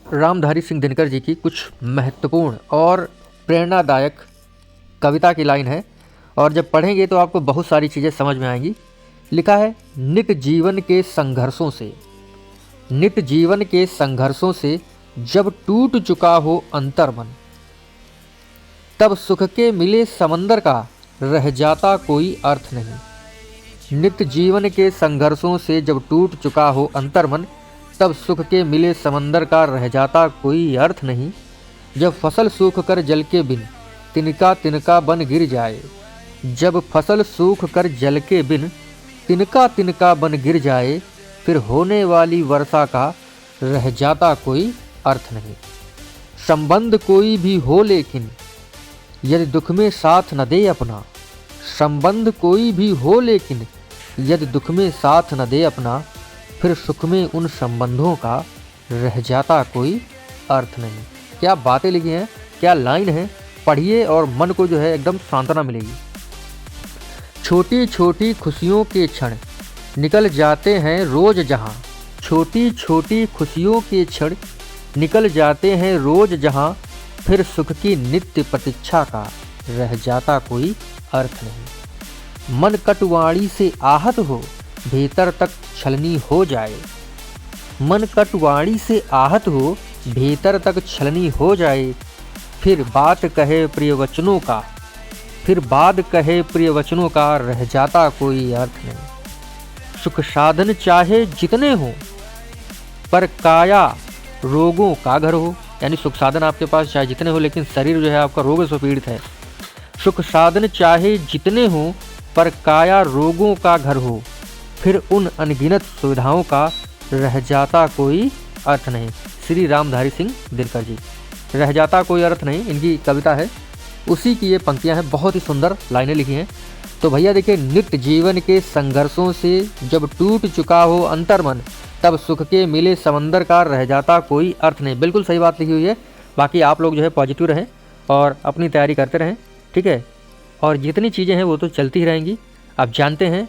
रामधारी सिंह दिनकर जी की कुछ महत्वपूर्ण और प्रेरणादायक कविता की लाइन है और जब पढ़ेंगे तो आपको बहुत सारी चीज़ें समझ में आएंगी। लिखा है, नित जीवन के संघर्षों से, नित जीवन के संघर्षों से जब टूट चुका हो अंतर्मन, तब सुख के मिले समंदर का रह जाता कोई अर्थ नहीं। नित जीवन के संघर्षों से जब टूट चुका हो अंतर्मन, तब सुख के मिले समंदर का रह जाता कोई अर्थ नहीं। जब फसल सूख कर जल के बिन तिनका तिनका बन गिर जाए, जब फसल सूख कर जल के बिन तिनका तिनका बन गिर जाए, फिर होने वाली वर्षा का रह जाता कोई अर्थ नहीं। संबंध कोई भी हो लेकिन यदि दुख में साथ न दे अपना, संबंध कोई भी हो लेकिन यदि दुख में साथ न दे अपना, फिर सुख में उन संबंधों का रह जाता कोई अर्थ नहीं। क्या बातें लिखी हैं, क्या लाइन है, पढ़िए और मन को जो है एकदम सांत्वना मिलेगी। छोटी छोटी खुशियों के क्षण निकल जाते हैं रोज जहां, छोटी छोटी खुशियों के क्षण निकल जाते हैं रोज जहां, फिर सुख की नित्य प्रतीक्षा का रह जाता कोई अर्थ नहीं। मन कटुवाणी से आहत हो भीतर तक छलनी हो जाए, मन कटुवाणी से आहत हो भीतर तक छलनी हो जाए, फिर बात कहे प्रिय वचनों का, फिर बाद कहे प्रिय वचनों का रह जाता कोई अर्थ नहीं। सुख साधन चाहे जितने हो पर काया रोगों का घर हो, यानी सुख साधन आपके पास चाहे जितने हो लेकिन शरीर जो है आपका रोग से पीड़ित है। सुख साधन चाहे जितने हो पर काया रोगों का घर हो, फिर उन अनगिनत सुविधाओं का रह जाता कोई अर्थ नहीं। श्री रामधारी सिंह दिनकर जी। रह जाता कोई अर्थ नहीं इनकी कविता है, उसी की ये पंक्तियां हैं, बहुत ही सुंदर लाइनें लिखी हैं। तो भैया देखिए, नित्य जीवन के संघर्षों से जब टूट चुका हो अंतर्मन, तब सुख के मिले समंदर का रह जाता कोई अर्थ नहीं। बिल्कुल सही बात लिखी हुई है। बाकी आप लोग जो है पॉजिटिव रहें और अपनी तैयारी करते रहें, ठीक है। और जितनी चीज़ें हैं वो तो चलती ही रहेंगी। आप जानते हैं